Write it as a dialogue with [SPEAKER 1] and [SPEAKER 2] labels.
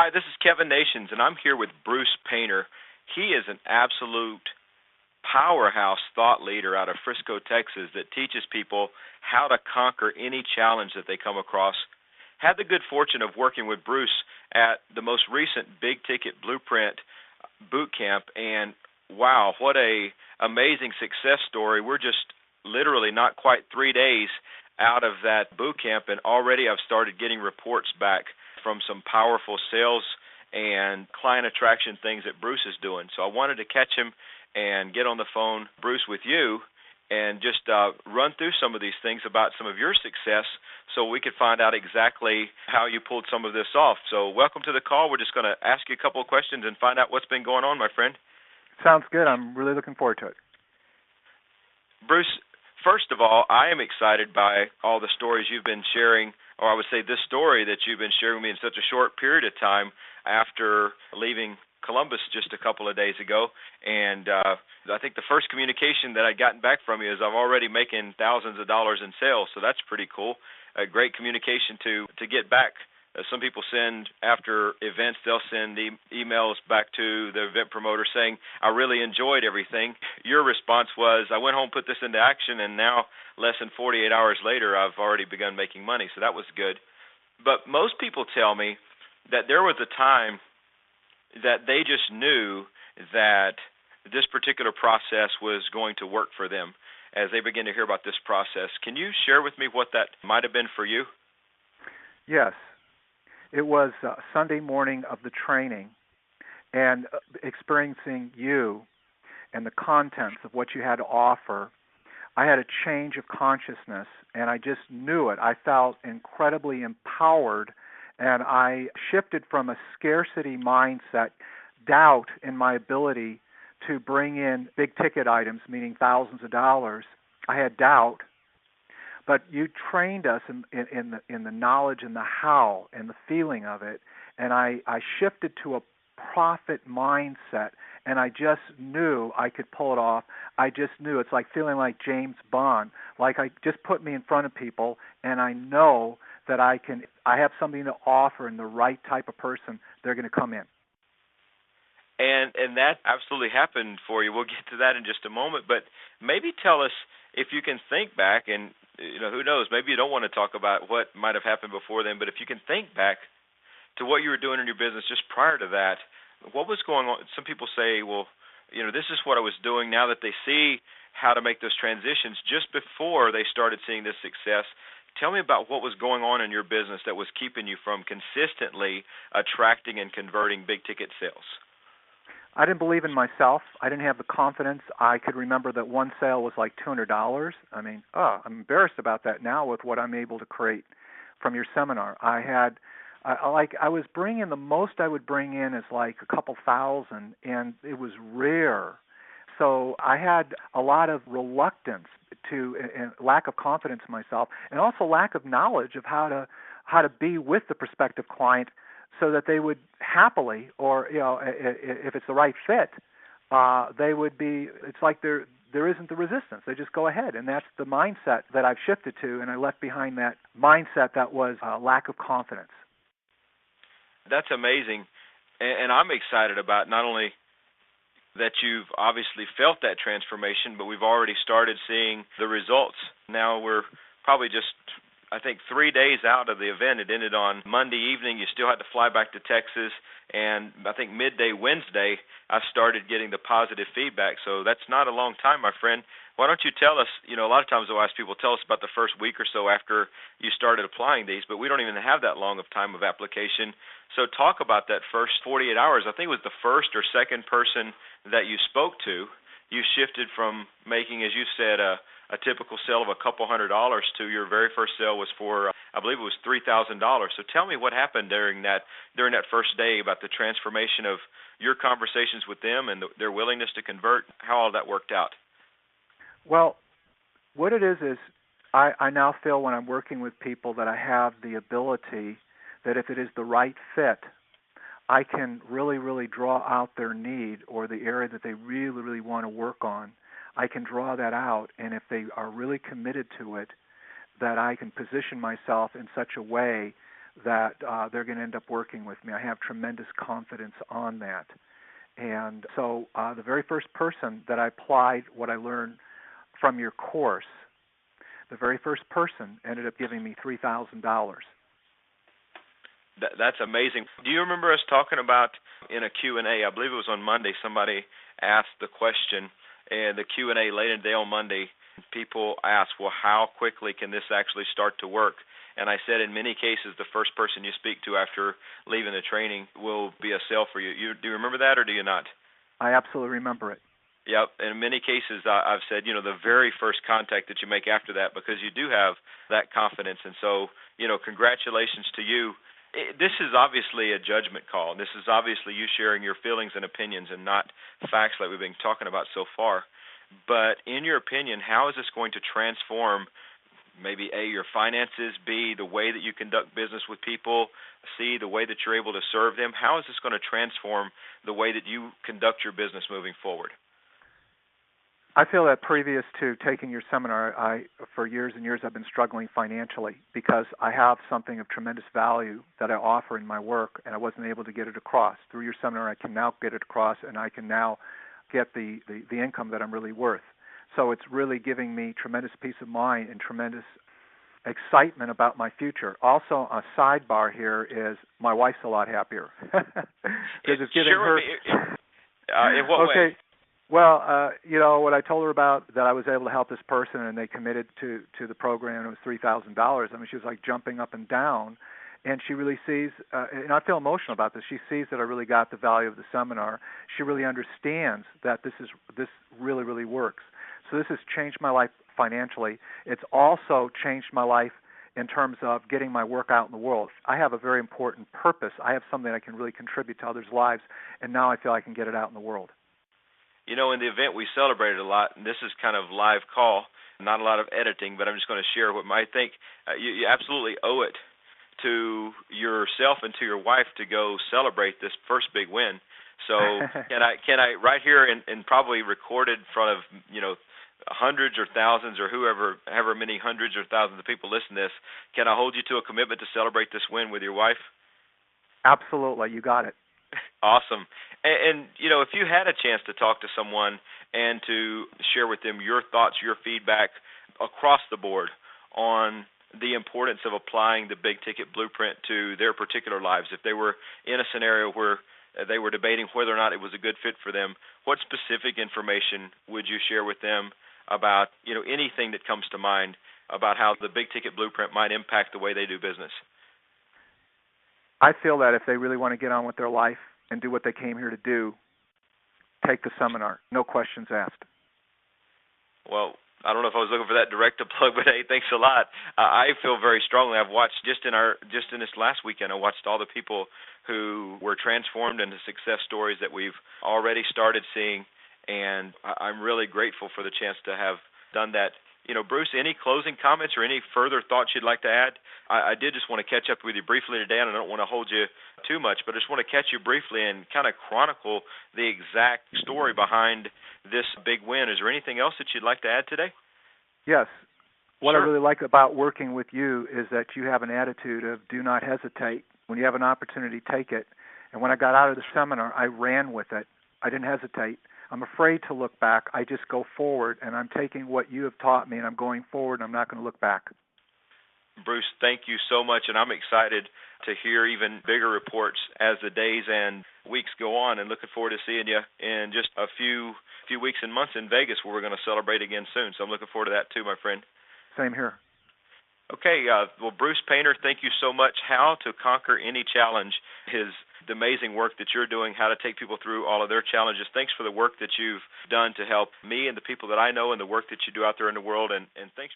[SPEAKER 1] Hi, this is Kevin Nations, and I'm here with Bruce Painter. He is an absolute powerhouse thought leader out of Frisco, Texas, that teaches people how to conquer any challenge that they come across. Had the good fortune of working with Bruce at the most recent Big Ticket Blueprint boot camp, and wow, what a amazing success story. We're just literally not quite 3 days out of that boot camp, and already I've started getting reports back from some powerful sales and client attraction things that Bruce is doing. So I wanted to catch him and get on the phone, Bruce, with you and just run through some of these things about some of your success so we could find out exactly how you pulled some of this off. So welcome to the call. We're just going to ask you a couple of questions and find out what's been going on, my friend.
[SPEAKER 2] Sounds good. I'm really looking forward to it.
[SPEAKER 1] Bruce, first of all, I am excited by all the stories you've been sharing, or I would say this story that you've been sharing with me in such a short period of time after leaving Columbus just a couple of days ago. And I think the first communication that I'd gotten back from you is I'm already making thousands of dollars in sales, so that's pretty cool. A great communication to get back. Some people send, after events, they'll send emails back to the event promoter saying, I really enjoyed everything. Your response was, I went home, put this into action, and now less than 48 hours later, I've already begun making money. So that was good. But most people tell me that there was a time that they just knew that this particular process was going to work for them as they begin to hear about this process. Can you share with me what that might have been for you?
[SPEAKER 2] Yes. It was Sunday morning of the training, and experiencing you and the contents of what you had to offer, I had a change of consciousness, and I just knew it. I felt incredibly empowered, and I shifted from a scarcity mindset, doubt in my ability to bring in big-ticket items, meaning thousands of dollars. I had doubt. But you trained us in the knowledge and the how and the feeling of it, and I shifted to a profit mindset, and I just knew I could pull it off. I just knew. It's like feeling like James Bond, like I just put me in front of people, and I know that I have something to offer, and the right type of person, they're going to come in.
[SPEAKER 1] And that absolutely happened for you. We'll get to that in just a moment, but maybe tell us, if you can think back, and who knows, maybe you don't want to talk about what might have happened before then, but if you can think back to what you were doing in your business just prior to that, what was going on? Some people say, well, this is what I was doing. Now that they see how to make those transitions just before they started seeing this success, tell me about what was going on in your business that was keeping you from consistently attracting and converting big-ticket sales.
[SPEAKER 2] I didn't believe in myself. I didn't have the confidence. I could remember that one sale was like $200. I mean, I'm embarrassed about that now with what I'm able to create from your seminar. I was bringing, the most I would bring in is like a couple thousand, and it was rare. So I had a lot of reluctance and lack of confidence in myself, and also lack of knowledge of how to be with the prospective client, so that they would happily, or if it's the right fit, they would be. It's like there isn't the resistance. They just go ahead, and that's the mindset that I've shifted to, and I left behind that mindset that was lack of confidence.
[SPEAKER 1] That's amazing, and I'm excited about not only that you've obviously felt that transformation, but we've already started seeing the results. Now we're probably just, I think, 3 days out of the event. It ended on Monday evening. You still had to fly back to Texas, and I think midday Wednesday, I started getting the positive feedback. So that's not a long time, my friend. Why don't you tell us, a lot of times I'll ask people, tell us about the first week or so after you started applying these, but we don't even have that long of time of application. So talk about that first 48 hours. I think it was the first or second person that you spoke to. You shifted from making, as you said, a typical sale of a couple $100 to your very first sale was for, I believe it was $3,000. So tell me what happened during that first day, about the transformation of your conversations with them and their willingness to convert, how all that worked out.
[SPEAKER 2] Well, what it is I now feel when I'm working with people that I have the ability that if it is the right fit, I can really, really draw out their need or the area that they really, really want to work on. I can draw that out, and if they are really committed to it, that I can position myself in such a way that they're going to end up working with me. I have tremendous confidence on that. And so the very first person that I applied what I learned from your course, the very first person ended up giving me $3,000.
[SPEAKER 1] That's amazing. Do you remember us talking about in a Q&A, I believe it was on Monday, somebody asked the question, and the Q&A late in the day on Monday, people asked, well, how quickly can this actually start to work? And I said in many cases the first person you speak to after leaving the training will be a sale for you. Do you remember that or do you not?
[SPEAKER 2] I absolutely remember it.
[SPEAKER 1] Yep. In many cases I've said, the very first contact that you make after that, because you do have that confidence. And so, congratulations to you. This is obviously a judgment call. This is obviously you sharing your feelings and opinions and not facts like we've been talking about so far. But in your opinion, how is this going to transform maybe A, your finances, B, the way that you conduct business with people, C, the way that you're able to serve them? How is this going to transform the way that you conduct your business moving forward?
[SPEAKER 2] I feel that previous to taking your seminar, for years and years I've been struggling financially because I have something of tremendous value that I offer in my work, and I wasn't able to get it across. Through your seminar, I can now get it across, and I can now get the income that I'm really worth. So it's really giving me tremendous peace of mind and tremendous excitement about my future. Also, a sidebar here is my wife's a lot happier. Because it's giving her...
[SPEAKER 1] in what way?
[SPEAKER 2] Well, what I told her about that I was able to help this person and they committed to the program, and it was $3,000. I mean, she was like jumping up and down, and she really sees, and I feel emotional about this, she sees that I really got the value of the seminar. She really understands that this really, really works. So this has changed my life financially. It's also changed my life in terms of getting my work out in the world. I have a very important purpose. I have something I can really contribute to others' lives, and now I feel I can get it out in the world.
[SPEAKER 1] In the event we celebrated a lot, and this is kind of live call, not a lot of editing, but I'm just going to share what I think. You absolutely owe it to yourself and to your wife to go celebrate this first big win. So can I right here and probably recorded in front of hundreds or thousands or however many hundreds or thousands of people listen to this, can I hold you to a commitment to celebrate this win with your wife?
[SPEAKER 2] Absolutely, you got it.
[SPEAKER 1] Awesome. And if you had a chance to talk to someone and to share with them your thoughts, your feedback across the board on the importance of applying the big ticket blueprint to their particular lives, if they were in a scenario where they were debating whether or not it was a good fit for them, what specific information would you share with them about, anything that comes to mind about how the big ticket blueprint might impact the way they do business?
[SPEAKER 2] I feel that if they really want to get on with their life and do what they came here to do, take the seminar. No questions asked.
[SPEAKER 1] Well, I don't know if I was looking for that direct plug, but hey, thanks a lot. I feel very strongly. I've watched just in this last weekend, I watched all the people who were transformed into success stories that we've already started seeing, and I'm really grateful for the chance to have done that. Bruce, any closing comments or any further thoughts you'd like to add? I did just want to catch up with you briefly today, and I don't want to hold you too much, but I just want to catch you briefly and kind of chronicle the exact story behind this big win. Is there anything else that you'd like to add today?
[SPEAKER 2] Yes. What
[SPEAKER 1] Sure.
[SPEAKER 2] I really like about working with you is that you have an attitude of do not hesitate. When you have an opportunity, take it. And when I got out of the seminar, I ran with it. I didn't hesitate. I'm afraid to look back. I just go forward, and I'm taking what you have taught me, and I'm going forward, and I'm not going to look back.
[SPEAKER 1] Bruce, thank you so much, and I'm excited to hear even bigger reports as the days and weeks go on, and looking forward to seeing you in just a few weeks and months in Vegas, where we're going to celebrate again soon. So I'm looking forward to that too, my friend.
[SPEAKER 2] Same here.
[SPEAKER 1] Okay, well, Bruce Painter, thank you so much. How to Conquer Any Challenge is the amazing work that you're doing, how to take people through all of their challenges. Thanks for the work that you've done to help me and the people that I know and the work that you do out there in the world, and thanks